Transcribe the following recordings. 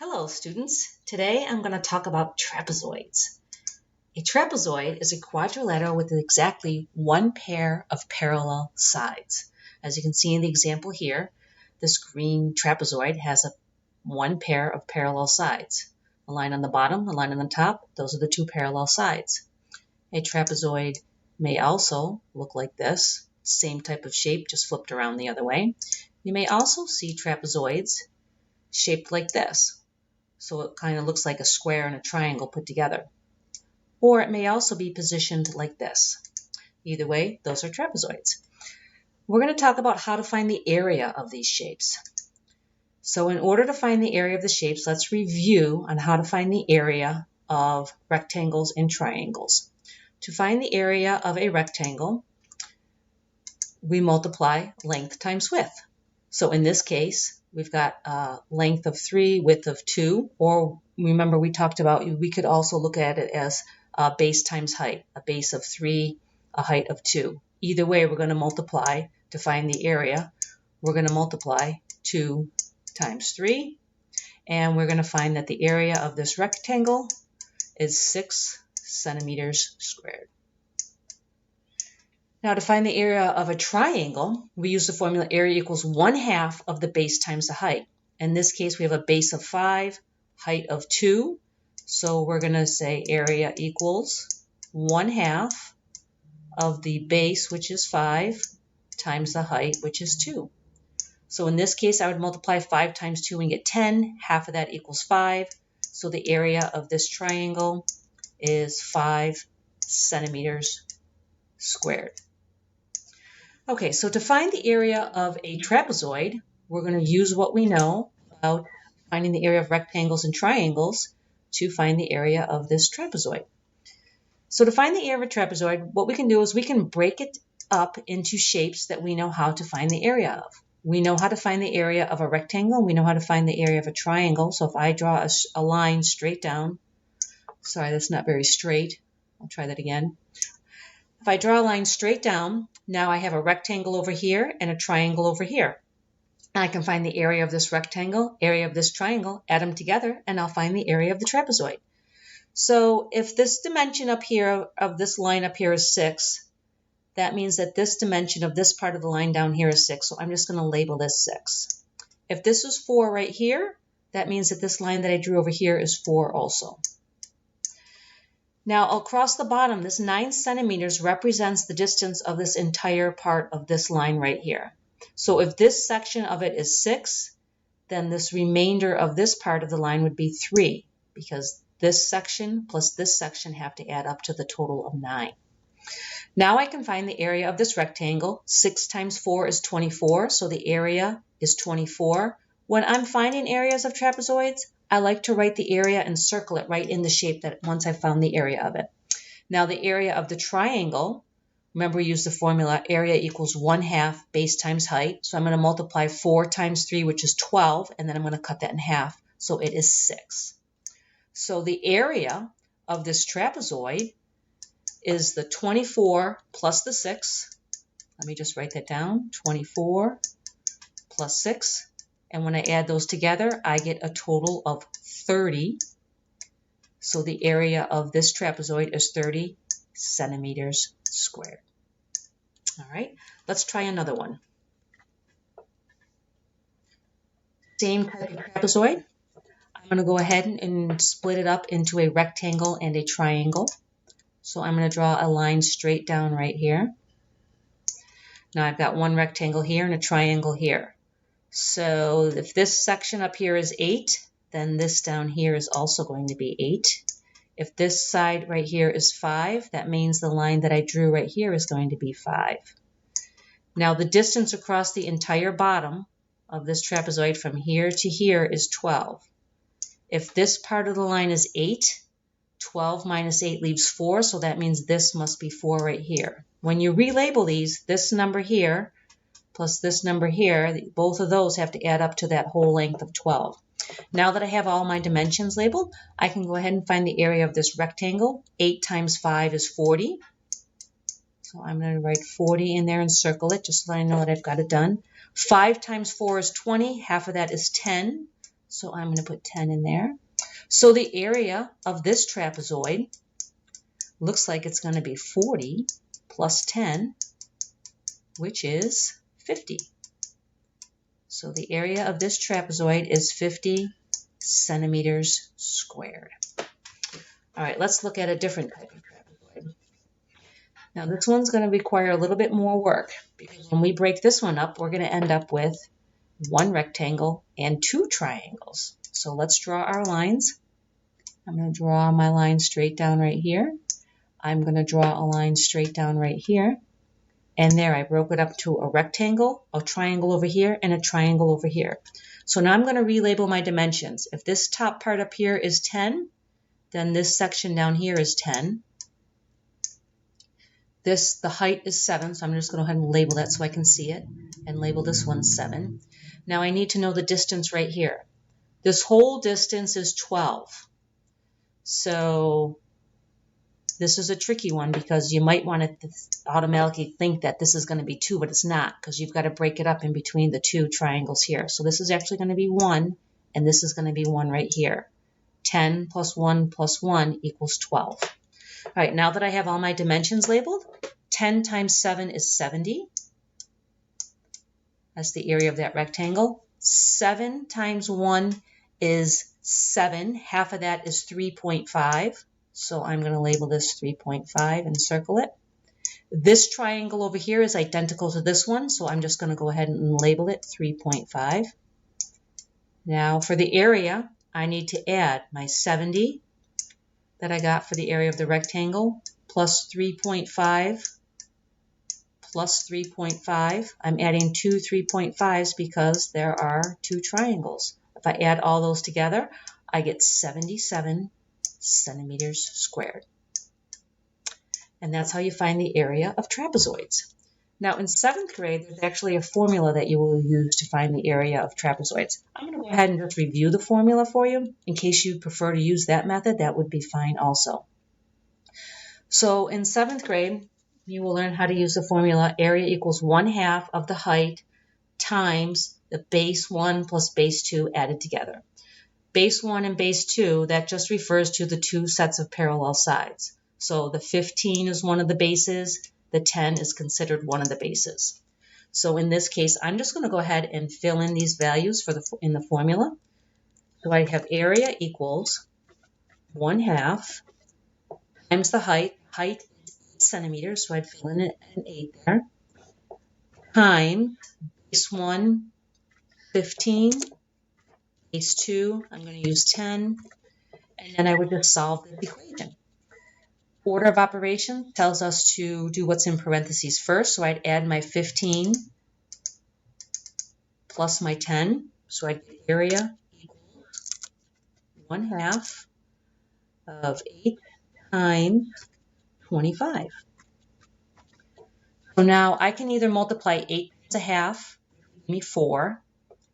Hello students, today I'm going to talk about trapezoids. A trapezoid is a quadrilateral with exactly one pair of parallel sides. As you can see in the example here, this green trapezoid has one pair of parallel sides. A line on the bottom, a line on the top, those are the two parallel sides. A trapezoid may also look like this, same type of shape, just flipped around the other way. You may also see trapezoids shaped like this. So it kind of looks like a square and a triangle put together. Or it may also be positioned like this. Either way, those are trapezoids. We're going to talk about how to find the area of these shapes. So in order to find the area of the shapes, let's review on how to find the area of rectangles and triangles. To find the area of a rectangle, we multiply length times width. So in this case, we've got a length of 3, width of 2, or remember we talked about, we could also look at it as base times height, a base of 3, a height of 2. Either way, we're going to multiply to find the area. We're going to multiply 2 times 3, and we're going to find that the area of this rectangle is 6 centimeters squared. Now to find the area of a triangle, we use the formula area equals 1/2 of the base times the height. In this case, we have a base of 5, height of 2. So we're going to say area equals 1/2 of the base, which is 5, times the height, which is 2. So in this case, I would multiply 5 times 2 and get 10. Half of that equals 5. So the area of this triangle is 5 centimeters squared. Okay, so to find the area of a trapezoid, we're going to use what we know about finding the area of rectangles and triangles to find the area of this trapezoid. So to find the area of a trapezoid, what we can do is we can break it up into shapes that we know how to find the area of. We know how to find the area of a rectangle. We know how to find the area of a triangle. So if I draw a line straight down, sorry, that's not very straight. I'll try that again. If I draw a line straight down, now I have a rectangle over here and a triangle over here. And I can find the area of this rectangle, area of this triangle, add them together, and I'll find the area of the trapezoid. So if this dimension up here of this line up here is 6, that means that this dimension of this part of the line down here is 6. So I'm just going to label this 6. If this is 4 right here, that means that this line that I drew over here is 4 also. Now across the bottom, this 9 centimeters represents the distance of this entire part of this line right here. So if this section of it is 6, then this remainder of this part of the line would be 3, because this section plus this section have to add up to the total of 9. Now I can find the area of this rectangle. 6 times 4 is 24, so the area is 24. When I'm finding areas of trapezoids, I like to write the area and circle it right in the shape that once I've found the area of it. Now the area of the triangle, remember we use the formula area equals 1/2 base times height. So I'm going to multiply 4 times 3, which is 12, and then I'm going to cut that in half. So it is 6. So the area of this trapezoid is the 24 plus the 6. Let me just write that down. 24 plus 6. And when I add those together, I get a total of 30. So the area of this trapezoid is 30 centimeters squared. All right, let's try another one. Same type of trapezoid. I'm going to go ahead and split it up into a rectangle and a triangle. So I'm going to draw a line straight down right here. Now I've got one rectangle here and a triangle here. So if this section up here is 8, then this down here is also going to be 8. If this side right here is 5, that means the line that I drew right here is going to be 5. Now the distance across the entire bottom of this trapezoid from here to here is 12. If this part of the line is 8, 12 minus 8 leaves 4, so that means this must be 4 right here. When you relabel these, this number here plus this number here, both of those have to add up to that whole length of 12. Now that I have all my dimensions labeled, I can go ahead and find the area of this rectangle. 8 times 5 is 40. So I'm going to write 40 in there and circle it just so I know that I've got it done. 5 times 4 is 20. Half of that is 10. So I'm going to put 10 in there. So the area of this trapezoid looks like it's going to be 40 plus 10, which is 50. So the area of this trapezoid is 50 centimeters squared. All right, let's look at a different type of trapezoid. Now this one's going to require a little bit more work because when we break this one up, we're going to end up with one rectangle and two triangles. So let's draw our lines. I'm going to draw my line straight down right here. I'm going to draw a line straight down right here. And there, I broke it up to a rectangle, a triangle over here, and a triangle over here. So now I'm going to relabel my dimensions. If this top part up here is 10, then this section down here is 10. The height is 7, so I'm just going to go ahead and label that so I can see it, and label this one 7. Now I need to know the distance right here. This whole distance is 12. So this is a tricky one because you might want to automatically think that this is going to be 2, but it's not because you've got to break it up in between the two triangles here. So this is actually going to be 1, and this is going to be 1 right here. 10 plus 1 plus 1 equals 12. All right, now that I have all my dimensions labeled, 10 times 7 is 70. That's the area of that rectangle. 7 times 1 is 7. Half of that is 3.5. So I'm going to label this 3.5 and circle it. This triangle over here is identical to this one, so I'm just going to go ahead and label it 3.5. Now for the area, I need to add my 70 that I got for the area of the rectangle plus 3.5 plus 3.5. I'm adding two 3.5s because there are two triangles. If I add all those together, I get 77 centimeters squared. And that's how you find the area of trapezoids. Now in 7th grade, there's actually a formula that you will use to find the area of trapezoids. I'm going to go ahead and just review the formula for you. In case you prefer to use that method, that would be fine also. So in 7th grade, you will learn how to use the formula area equals 1/2 of the height times the base 1 plus base 2 added together. Base 1 and base 2, that just refers to the two sets of parallel sides. So the 15 is one of the bases, the 10 is considered one of the bases. So in this case, I'm just going to go ahead and fill in these values in the formula. So I have area equals 1/2 times the height. Height is 8 centimeters, so I'd fill in an 8 there, times base 1, 15, base 2, I'm going to use 10, and then I would just solve this equation. Order of operation tells us to do what's in parentheses first, so I'd add my 15 plus my 10, so I'd get area equals 1/2 of 8 times 25. So now I can either multiply 8 times 1/2, give me 4,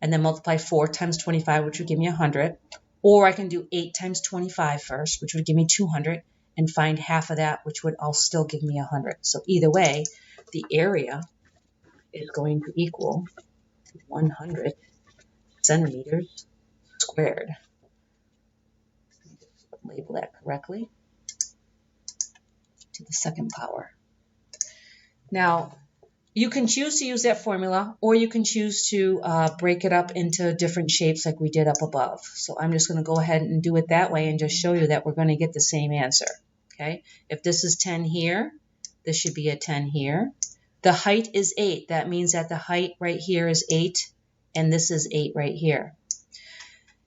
and then multiply 4 times 25, which would give me 100, or I can do 8 times 25 first, which would give me 200, and find half of that, which would all still give me 100. So either way, the area is going to equal 100 centimeters squared. Label that correctly to the 2nd power. Now, you can choose to use that formula, or you can choose to break it up into different shapes like we did up above. So I'm just going to go ahead and do it that way and just show you that we're going to get the same answer. Okay? If this is 10 here, this should be a 10 here. The height is 8. That means that the height right here is 8, and this is 8 right here.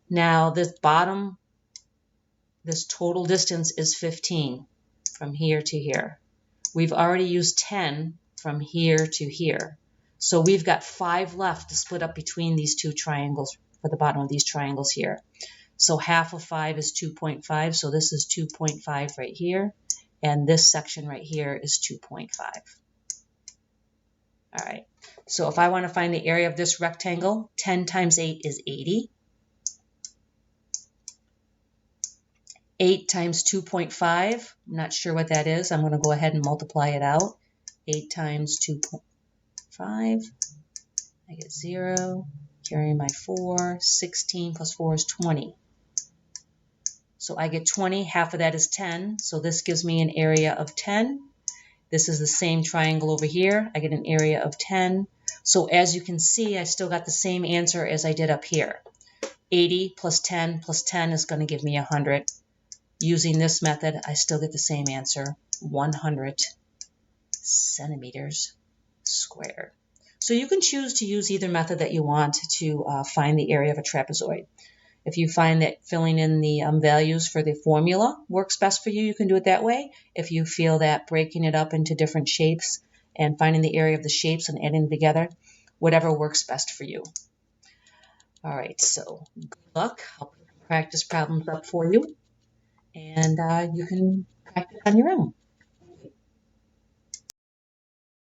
Now, this total distance is 15 from here to here. We've already used 10 from here to here. So we've got 5 left to split up between these two triangles for the bottom of these triangles here. So half of 5 is 2.5, so this is 2.5 right here, and this section right here is 2.5. All right, so if I want to find the area of this rectangle, 10 times 8 is 80. 8 times 2.5, I'm not sure what that is. I'm going to go ahead and multiply it out. 8 times 2.5, I get 0. Carrying my 4, 16 plus 4 is 20. So I get 20, half of that is 10, so this gives me an area of 10. This is the same triangle over here. I get an area of 10. So as you can see, I still got the same answer as I did up here. 80 plus 10 is going to give me 100. Using this method, I still get the same answer, 100 centimeters squared. So you can choose to use either method that you want to find the area of a trapezoid. If you find that filling in the values for the formula works best for you, you can do it that way. If you feel that breaking it up into different shapes and finding the area of the shapes and adding them together, whatever works best for you. All right, so good luck. I'll practice problems up for you, and you can practice on your own.